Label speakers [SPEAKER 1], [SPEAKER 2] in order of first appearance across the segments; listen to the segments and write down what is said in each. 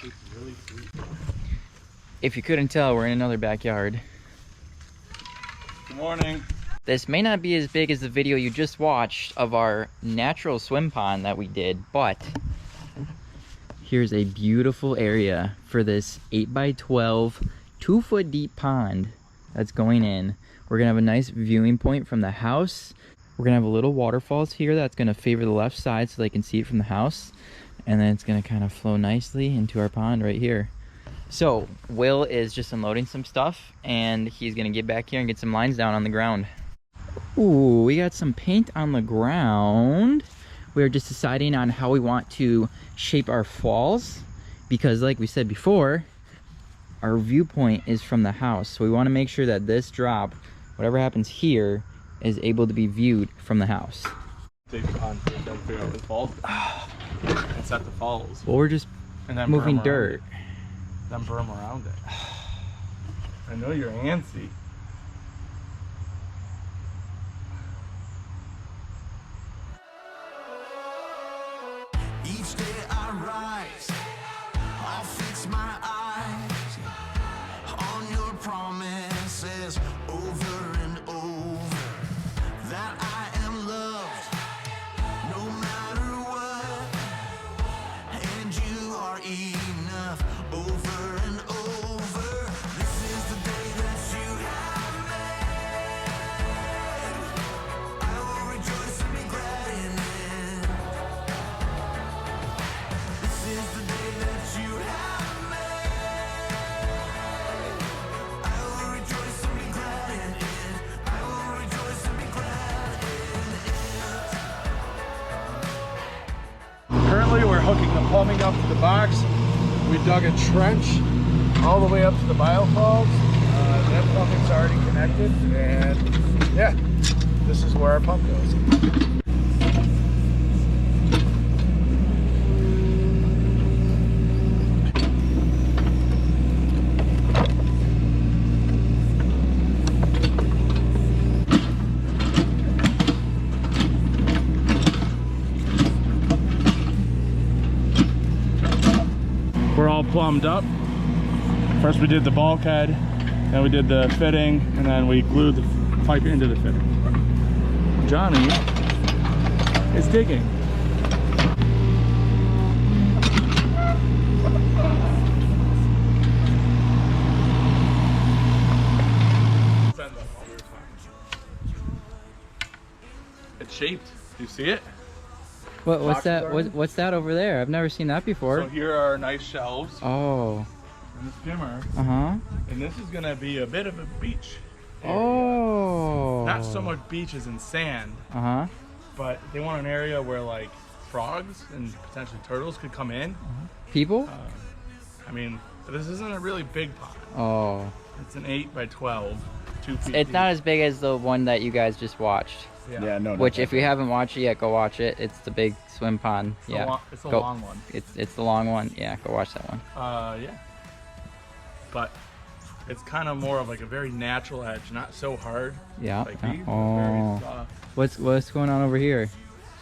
[SPEAKER 1] It's really sweet.
[SPEAKER 2] If you couldn't tell, we're in another backyard.
[SPEAKER 1] Good morning.
[SPEAKER 2] This may not be as big as the video you just watched of our natural swim pond that we did, but here's a beautiful area for this 8x12, 2-foot deep pond that's going in. We're gonna have a nice viewing point from the house. We're gonna have a little waterfalls here that's gonna favor the left side so they can see it from the house. And then it's gonna kind of flow nicely into our pond right here. So Will is just unloading some stuff and he's gonna get back here and get some lines down on the ground. Ooh, we got some paint on the ground. We're just deciding on how we want to shape our falls because like we said before, our viewpoint is from the house. So we want to make sure that this drop, whatever happens here, is able to be viewed from the house.
[SPEAKER 1] Take on to then figure out the falls and set the falls.
[SPEAKER 2] Well, we're just
[SPEAKER 1] And then
[SPEAKER 2] moving
[SPEAKER 1] berm
[SPEAKER 2] dirt.
[SPEAKER 1] Then berm around it. I know you're antsy.
[SPEAKER 3] Each day I rise, I'll fix my eyes on your promises over and over, that I am loved no matter what, and you are enough over and over. This is the day that you have made. I will rejoice and be glad in it. This is the day that you have made. I will rejoice and be glad in it. I will rejoice and be glad in it.
[SPEAKER 1] Currently we're hooking the plumbing up to the box. We dug a trench all the way up to the biofalls. That plumbing's already connected, and yeah, this is where our pump goes. We're all plumbed up. First we did the bulkhead, then we did the fitting, and then we glued the pipe into the fitting. Johnny is digging. It's shaped. Do you see it?
[SPEAKER 2] What's that? What's that over there? I've never seen that before.
[SPEAKER 1] So here are nice shelves
[SPEAKER 2] Oh.
[SPEAKER 1] and the skimmer,
[SPEAKER 2] Uh-huh.
[SPEAKER 1] and this is gonna be a bit of a beach area.
[SPEAKER 2] Oh.
[SPEAKER 1] Not so much beaches and sand,
[SPEAKER 2] Uh-huh.
[SPEAKER 1] but they want an area where like frogs and potentially turtles could come in.
[SPEAKER 2] People?
[SPEAKER 1] I mean, this isn't a really big pond.
[SPEAKER 2] Oh.
[SPEAKER 1] It's an 8x12, 2 feet
[SPEAKER 2] It's
[SPEAKER 1] deep.
[SPEAKER 2] not as big as the one that you guys just watched.
[SPEAKER 1] Yeah, no.
[SPEAKER 2] Which, if you haven't watched it yet, go watch it. It's the big swim pond. Yeah.
[SPEAKER 1] It's a
[SPEAKER 2] Go-
[SPEAKER 1] long one.
[SPEAKER 2] It's the long one. Yeah, go watch that one.
[SPEAKER 1] Yeah. But it's kind of more of like a very natural edge, not so hard.
[SPEAKER 2] Yeah.
[SPEAKER 1] Like these,
[SPEAKER 2] Oh.
[SPEAKER 1] very soft.
[SPEAKER 2] What's going on over here?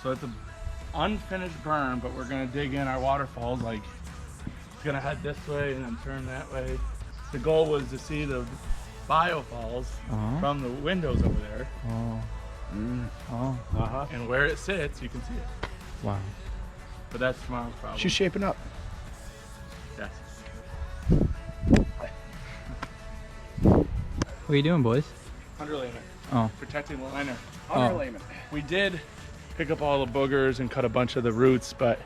[SPEAKER 1] So it's an unfinished berm, but we're gonna dig in our waterfalls. Like it's gonna head this way and then turn that way. The goal was to see the biofalls
[SPEAKER 2] Uh-huh.
[SPEAKER 1] from the windows over there,
[SPEAKER 2] Oh. Oh.
[SPEAKER 1] and where it sits, you can see it.
[SPEAKER 2] Wow.
[SPEAKER 1] But that's tomorrow's problem.
[SPEAKER 4] She's shaping up.
[SPEAKER 1] Yes.
[SPEAKER 2] What are you doing, boys?
[SPEAKER 1] Underlayment.
[SPEAKER 2] Oh.
[SPEAKER 1] Protecting the liner.
[SPEAKER 4] Underlayment.
[SPEAKER 1] We did pick up all the boogers and cut a bunch of the roots, but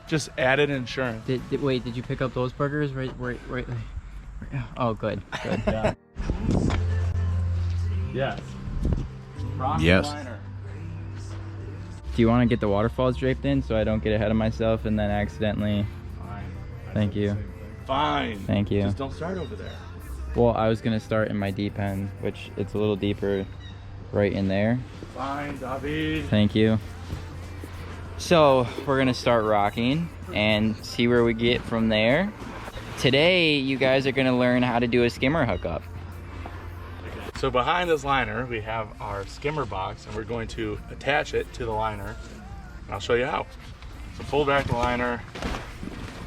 [SPEAKER 1] just added insurance.
[SPEAKER 2] Wait, did you pick up those burgers? Right. Oh, good. Good.
[SPEAKER 1] Yeah. Yes. Rock
[SPEAKER 4] Yes.
[SPEAKER 1] liner.
[SPEAKER 2] Do you want to get the waterfalls draped in so I don't get ahead of myself and then accidentally?
[SPEAKER 1] Fine.
[SPEAKER 2] Thank you.
[SPEAKER 1] Fine.
[SPEAKER 2] Thank you.
[SPEAKER 1] Just don't start over there.
[SPEAKER 2] Well, I was gonna start in my deep end, which it's a little deeper right in there.
[SPEAKER 1] Fine, David.
[SPEAKER 2] Thank you. So we're gonna start rocking and see where we get from there. Today, you guys are gonna learn how to do a skimmer hookup.
[SPEAKER 1] So behind this liner, we have our skimmer box, and we're going to attach it to the liner. And I'll show you how. So pull back the liner,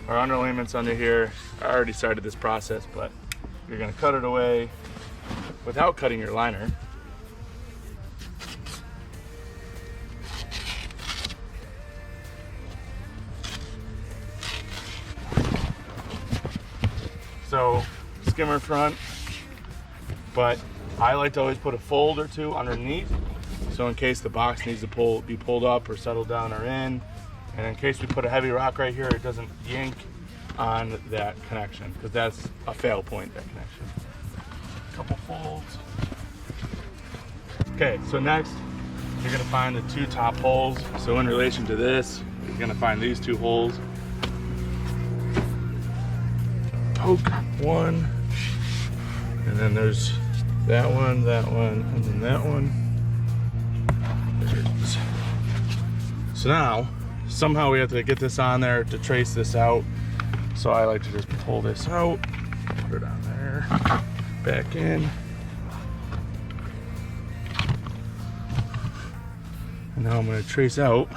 [SPEAKER 1] our underlayments under here. I already started this process, but you're gonna cut it away without cutting your liner. So skimmer front, but I like to always put a fold or two underneath, so in case the box needs to be pulled up or settled down or in, and in case we put a heavy rock right here, it doesn't yank on that connection, because that's a fail point, that connection. Couple folds. Okay, so next you're gonna find the two top holes. So in relation to this, you're gonna find these two holes. Poke one, and then there's that one, and then that one. There it is. So now, somehow we have to get this on there to trace this out. So I like to just pull this out, put it on there, back in. And now I'm going to trace out.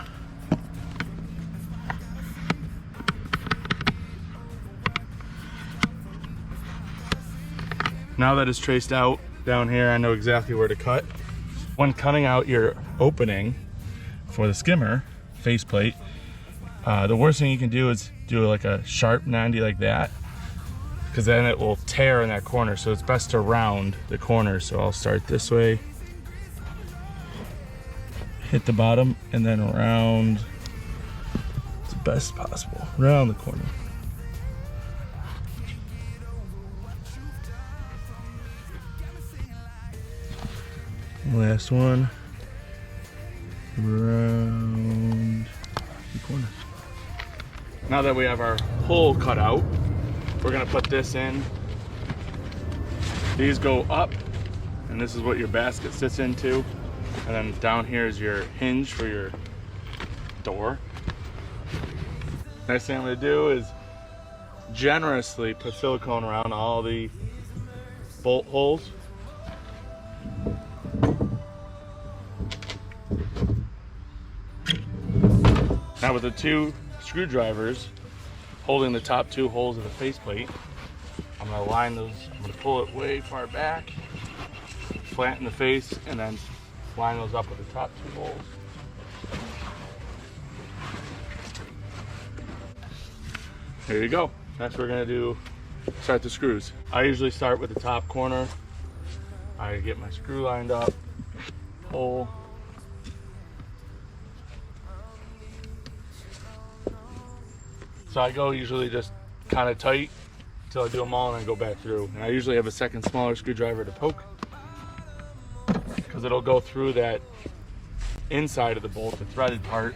[SPEAKER 1] Now that it's traced out down here, I know exactly where to cut. When cutting out your opening for the skimmer faceplate, the worst thing you can do is do like a sharp 90 like that, because then it will tear in that corner. So it's best to round the corner. So I'll start this way, hit the bottom, and then round as best possible, round the corner. Last one, round the corner. Now that we have our hole cut out, we're gonna put this in. These go up, and this is what your basket sits into. And then down here is your hinge for your door. Next thing I'm gonna do is generously put silicone around all the bolt holes. Now with the two screwdrivers holding the top two holes of the faceplate, I'm gonna line those, I'm gonna pull it way far back, flatten the face, and then line those up with the top two holes. There you go. That's what we're gonna do, start the screws. I usually start with the top corner. I get my screw lined up, hole. So I go usually just kind of tight until I do them all and then go back through. And I usually have a second smaller screwdriver to poke, because it'll go through that inside of the bolt, the threaded part,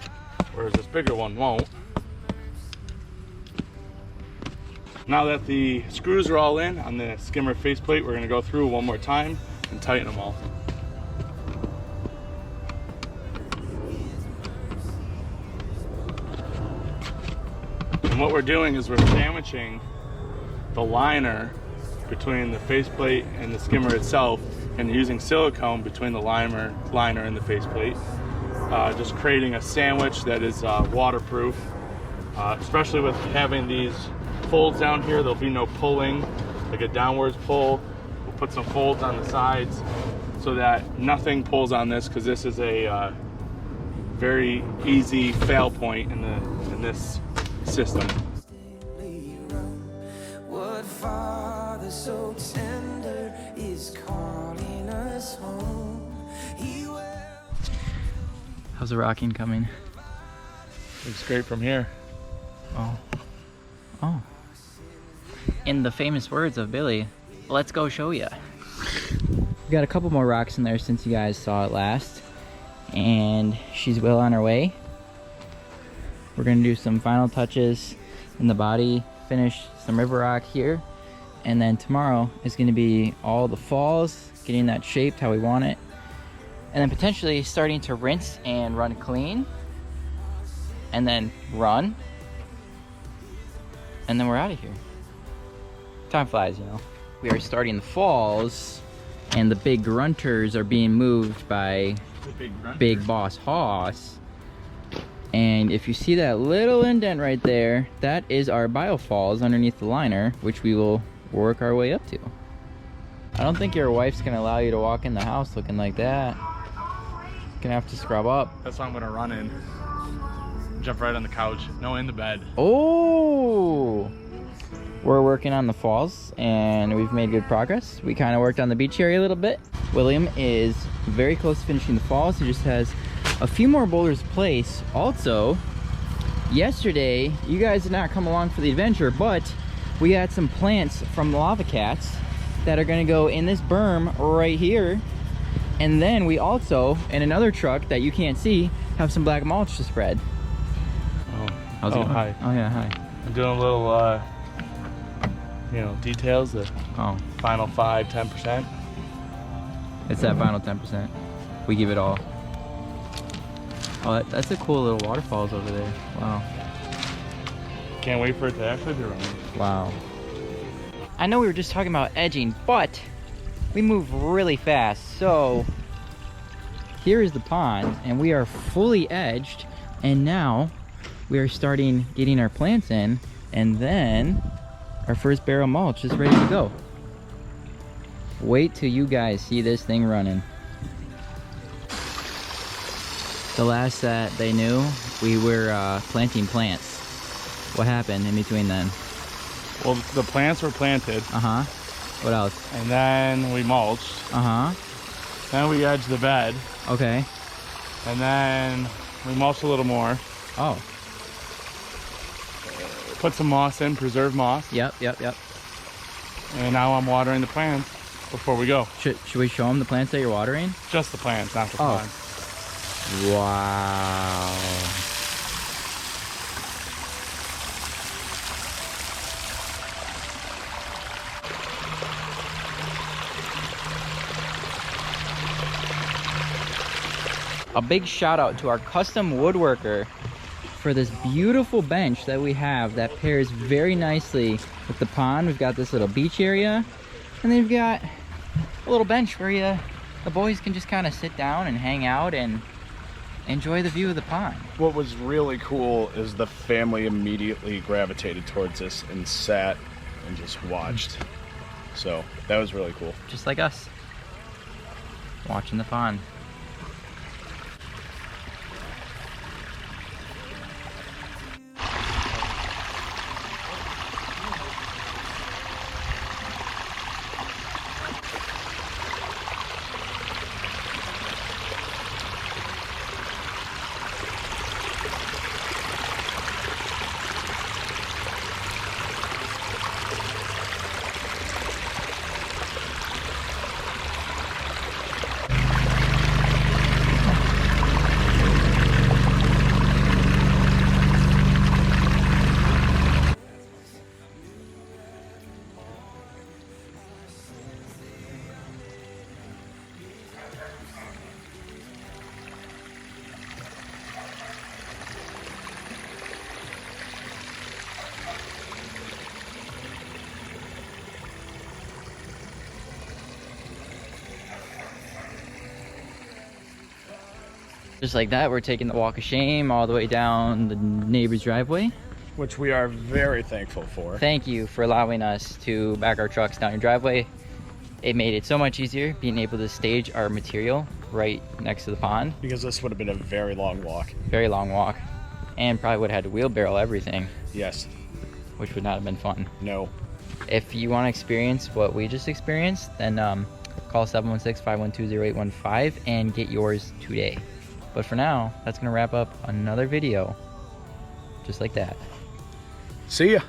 [SPEAKER 1] whereas this bigger one won't. Now that the screws are all in on the skimmer faceplate, we're gonna go through one more time and tighten them all. And what we're doing is we're sandwiching the liner between the faceplate and the skimmer itself, and using silicone between the liner and the faceplate, just creating a sandwich that is waterproof. Especially with having these folds down here, there'll be no pulling, like a downwards pull. We'll put some folds on the sides so that nothing pulls on this, because this is a very easy fail point in this system.
[SPEAKER 3] What father so tender is calling us home?
[SPEAKER 2] How's the rocking coming?
[SPEAKER 1] Looks great from here.
[SPEAKER 2] Oh. Oh. In the famous words of Billy, let's go show ya. We got a couple more rocks in there since you guys saw it last, and she's well on her way. We're gonna do some final touches in the body, finish some river rock here, and then tomorrow is gonna be all the falls, getting that shaped how we want it, and then potentially starting to rinse and run clean, and then run, and then we're out of here. Time flies, you know. We are starting the falls, and the big grunters are being moved by Big Boss Hoss. And And if you see that little indent right there, that is our biofalls underneath the liner, which we will work our way up to. I don't think your wife's gonna allow you to walk in the house looking like that. Gonna have to scrub up.
[SPEAKER 1] That's why I'm gonna run in. Jump right on the couch. No, in the bed.
[SPEAKER 2] Oh! We're working on the falls and we've made good progress. We kind of worked on the beach area a little bit. William is very close to finishing the falls. He just has a few more boulders to place. Also, yesterday, you guys did not come along for the adventure, but we had some plants from the lava cats that are gonna go in this berm right here. And then we also, in another truck that you can't see, have some black mulch to spread.
[SPEAKER 1] Oh,
[SPEAKER 2] How's it going?
[SPEAKER 1] Hi.
[SPEAKER 2] Oh yeah, hi.
[SPEAKER 1] I'm doing a little, you know, details. The
[SPEAKER 2] Oh,
[SPEAKER 1] final 5–10%.
[SPEAKER 2] it's that final 10%. We give it all. Oh, that's a cool little waterfalls over there. Wow.
[SPEAKER 1] Can't wait for it to actually be running.
[SPEAKER 2] Wow. I know we were just talking about edging, but we move really fast. So here is the pond and we are fully edged, and now we are starting getting our plants in, and then our first barrel mulch is ready to go. Wait till you guys see this thing running. The last that they knew, we were planting plants. What happened in between then?
[SPEAKER 1] Well, the plants were planted.
[SPEAKER 2] Uh-huh. What else?
[SPEAKER 1] And then we mulched.
[SPEAKER 2] Uh-huh.
[SPEAKER 1] Then we edged the bed.
[SPEAKER 2] Okay.
[SPEAKER 1] And then we mulched a little more.
[SPEAKER 2] Oh.
[SPEAKER 1] Put some moss in, preserved moss.
[SPEAKER 2] Yep.
[SPEAKER 1] And now I'm watering the plants before we go.
[SPEAKER 2] Should we show them the plants that you're watering?
[SPEAKER 1] Just the plants, not the
[SPEAKER 2] Oh.
[SPEAKER 1] pond.
[SPEAKER 2] Wow. A big shout out to our custom woodworker for this beautiful bench that we have that pairs very nicely with the pond. We've got this little beach area, and then we've got a little bench where the boys can just kind of sit down and hang out and enjoy the view of the pond.
[SPEAKER 4] What was really cool is the family immediately gravitated towards us and sat and just watched. So that was really cool.
[SPEAKER 2] Just like us, watching the pond. Just like that, we're taking the walk of shame all the way down the neighbor's driveway.
[SPEAKER 4] Which we are very thankful for.
[SPEAKER 2] Thank you for allowing us to back our trucks down your driveway. It made it so much easier being able to stage our material right next to the pond.
[SPEAKER 4] Because this would have been a very long walk.
[SPEAKER 2] Very long walk. And probably would have had to wheelbarrow everything,
[SPEAKER 4] Yes.
[SPEAKER 2] which would not have been fun.
[SPEAKER 4] No.
[SPEAKER 2] If you want to experience what we just experienced, then call 716-512-0815 and get yours today. But for now, that's going to wrap up another video just like that.
[SPEAKER 4] See ya.